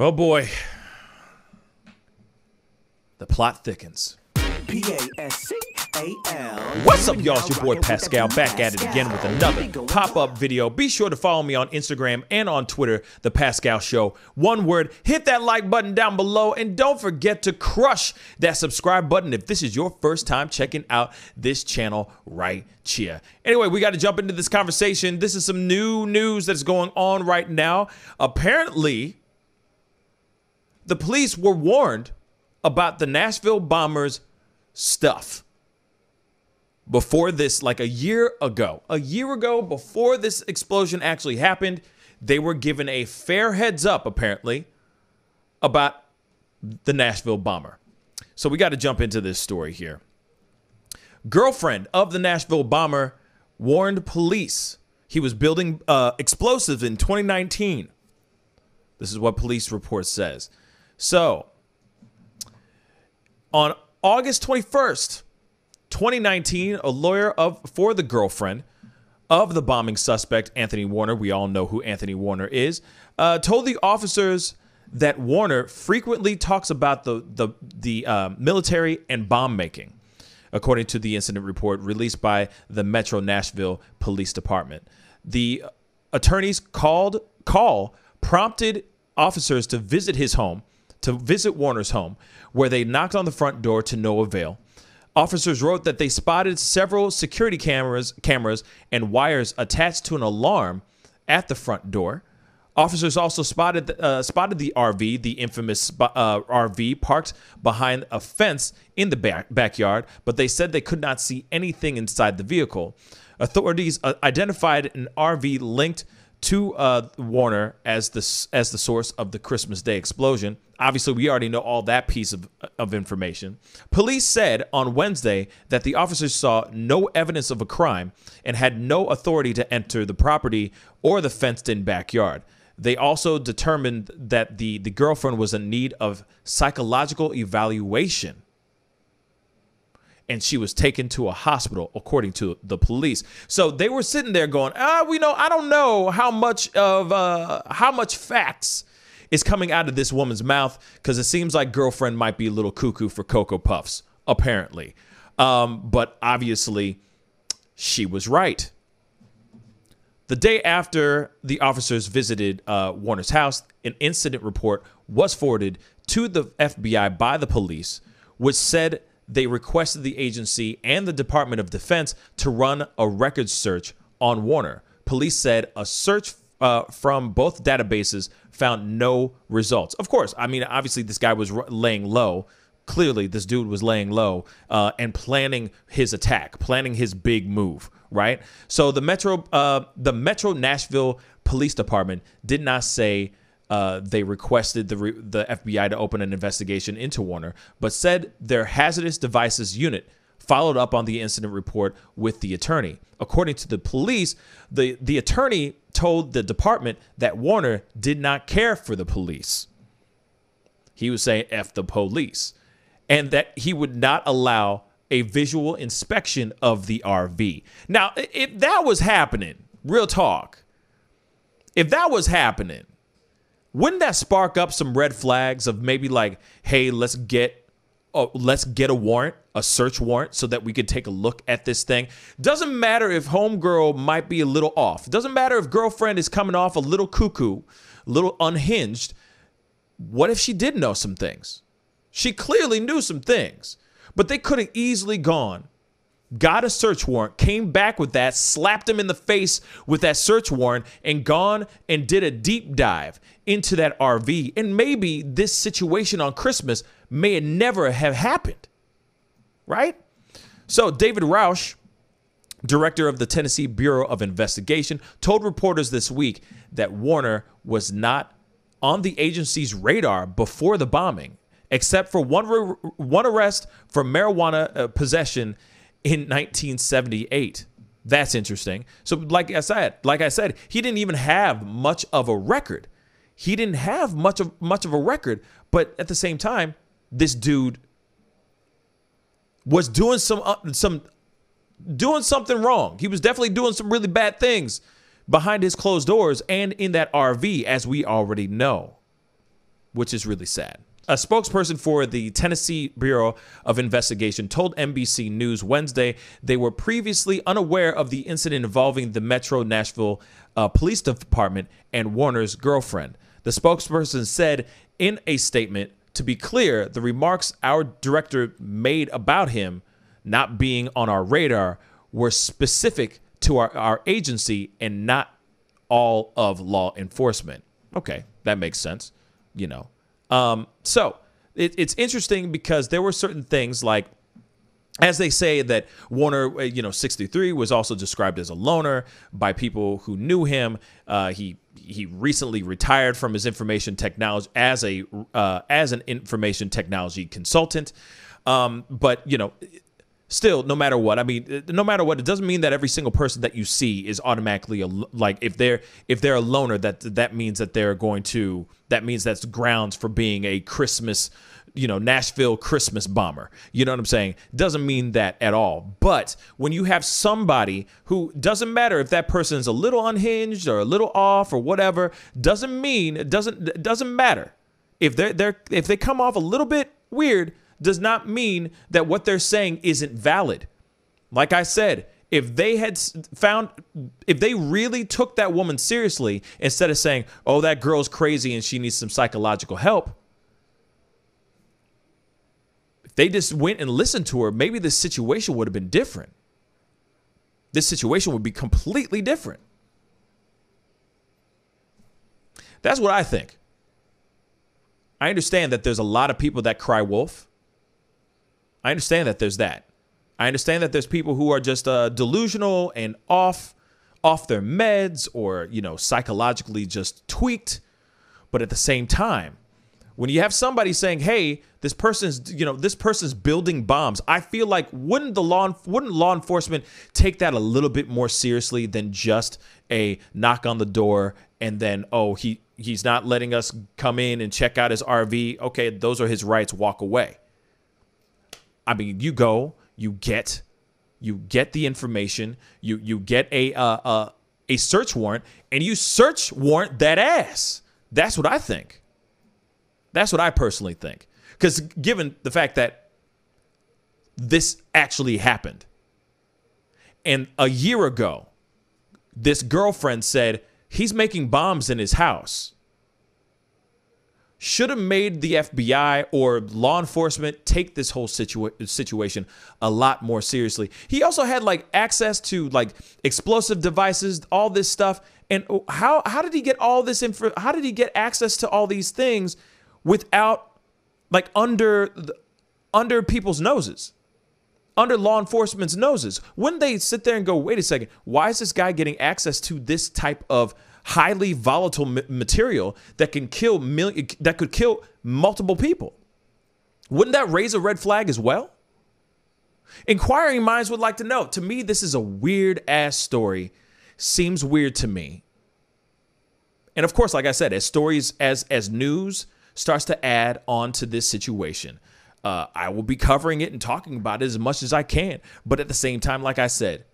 Oh boy. The plot thickens. Pascal. What's up, y'all? It's your boy Pascal back at it again with another pop-up video. Be sure to follow me on Instagram and on Twitter, The Pascal Show. One word, hit that like button down below and don't forget to crush that subscribe button if this is your first time checking out this channel right here. Anyway, we got to jump into this conversation. This is some new news that's going on right now. Apparently, the police were warned about the Nashville bombers stuff before this, like a year ago, before this explosion actually happened. They were given a fair heads up, apparently, about the Nashville bomber. So we got to jump into this story here. Girlfriend of the Nashville bomber warned police he was building explosives in 2019. This is what police report says. So on August 21st, 2019, a lawyer for the girlfriend of the bombing suspect, Anthony Warner, we all know who Anthony Warner is, told the officers that Warner frequently talks about the military and bomb making, according to the incident report released by the Metro Nashville Police Department. The attorney's call prompted officers to visit his home, to visit Warner's home, where they knocked on the front door to no avail. Officers wrote that they spotted several security cameras and wires attached to an alarm at the front door. Officers also spotted the RV, the infamous RV, parked behind a fence in the backyard, but they said they could not see anything inside the vehicle. Authorities identified an RV linked to Warner as the source of the Christmas Day explosion. Obviously, we already know all that piece of information. Police said on Wednesday that the officers saw no evidence of a crime and had no authority to enter the property or the fenced-in backyard. They also determined that the girlfriend was in need of psychological evaluation, and she was taken to a hospital, according to the police. So they were sitting there going, I don't know how much facts is coming out of this woman's mouth, because it seems like girlfriend might be a little cuckoo for Cocoa Puffs, apparently. But obviously, she was right. The day after the officers visited Warner's house, an incident report was forwarded to the FBI by the police, which said they requested the agency and the Department of Defense to run a records search on Warner. Police said a search from both databases found no results. Of course, I mean, obviously this guy was laying low. Clearly, this dude was laying low and planning his attack, planning his big move, right? So the Metro Nashville Police Department did not say they requested the FBI to open an investigation into Warner, but said their hazardous devices unit followed up on the incident report with the attorney. According to the police, the attorney told the department that Warner did not care for the police. He was saying F the police, and that he would not allow a visual inspection of the RV. Now, if that was happening, real talk, if that was happening, wouldn't that spark up some red flags of maybe like, hey, let's get a warrant, a search warrant, so that we could take a look at this thing? Doesn't matter if homegirl might be a little off. Doesn't matter if girlfriend is coming off a little cuckoo, a little unhinged. What if she did know some things? She clearly knew some things, but they could have easily gone, got a search warrant, came back with that, slapped him in the face with that search warrant, and gone and did a deep dive into that RV. And maybe this situation on Christmas may never have happened, right? So David Rausch, director of the Tennessee Bureau of Investigation, told reporters this week that Warner was not on the agency's radar before the bombing, except for one arrest for marijuana possession in 1978. That's interesting. So like I said, he didn't even have much of a record. He didn't have much of a record, but at the same time, this dude was doing something wrong. He was definitely doing some really bad things behind his closed doors and in that RV, as we already know. which is really sad. A spokesperson for the Tennessee Bureau of Investigation told NBC News Wednesday they were previously unaware of the incident involving the Metro Nashville Police Department and Warner's girlfriend. The spokesperson said in a statement, to be clear, the remarks our director made about him not being on our radar were specific to our agency and not all of law enforcement. Okay, that makes sense, you know. So it's interesting because there were certain things like, as they say that Warner, 63 was also described as a loner by people who knew him. He recently retired from his information technology as an information technology consultant. But still, no matter what, it doesn't mean that every single person that you see is automatically if they're a loner, that means that's grounds for being a Christmas, Nashville Christmas bomber. You know what I'm saying? Doesn't mean that at all. But when you have somebody who, doesn't matter if that person is a little unhinged or a little off or whatever, doesn't matter. If they come off a little bit weird, does not mean that what they're saying isn't valid. Like I said, if they really took that woman seriously, instead of saying, oh, that girl's crazy and she needs some psychological help, if they just went and listened to her, maybe this situation would have been different. This situation would be completely different. That's what I think. I understand that there's a lot of people that cry wolf. I understand that there's that. I understand that there's people who are just delusional and off their meds or, psychologically just tweaked. But at the same time, when you have somebody saying, hey, this person's building bombs, I feel like wouldn't law enforcement take that a little bit more seriously than just a knock on the door and then, oh, he's not letting us come in and check out his RV. Okay, those are his rights. Walk away. I mean, you go, you get the information, you get a search warrant, and you search warrant that ass. That's what I think. That's what I personally think. Because given the fact that this actually happened, and a year ago, this girlfriend said he's making bombs in his house, should have made the FBI or law enforcement take this whole situation a lot more seriously. He also had access to explosive devices, all this stuff. And how did he get all this info? How did he get access to all these things without under people's noses, under law enforcement's noses? Wouldn't they sit there and go, wait a second, why is this guy getting access to this type of highly volatile material that could kill multiple people? Wouldn't that raise a red flag as well? Inquiring minds would like to know. To me, this is a weird ass story. Seems weird to me. And of course, like I said, as news starts to add on to this situation, I will be covering it and talking about it as much as I can. But at the same time, like I said,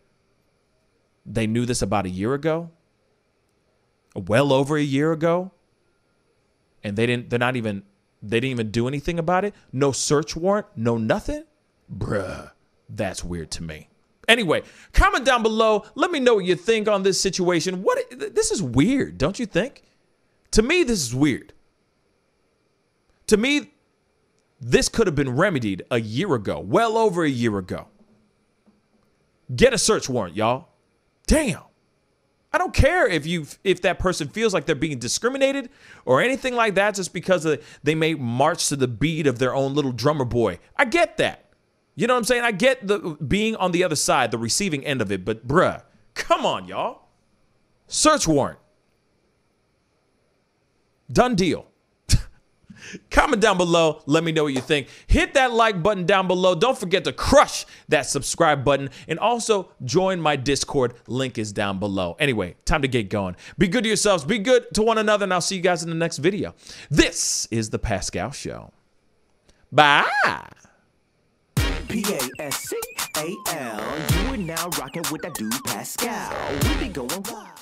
they knew this about a year ago. Well over a year ago, and they didn't even do anything about it. No search warrant, no nothing. Bruh, that's weird to me. Anyway, comment down below. Let me know what you think on this situation. This is weird, don't you think? To me, this is weird. To me, this could have been remedied a year ago, well over a year ago. Get a search warrant, y'all. Damn. I don't care if that person feels like they're being discriminated or anything like that just because they may march to the beat of their own little drummer boy. I get that. You know what I'm saying? I get the being on the other side, the receiving end of it. But bruh, come on, y'all. Search warrant. Done deal. Comment down below. Let me know what you think. Hit that like button down below. Don't forget to crush that subscribe button. And also join my Discord. Link is down below. Anyway, time to get going. Be good to yourselves. Be good to one another. And I'll see you guys in the next video. This is The Pascal Show. Bye. Pascal. You are now rocking with that dude Pascal. We be going wild.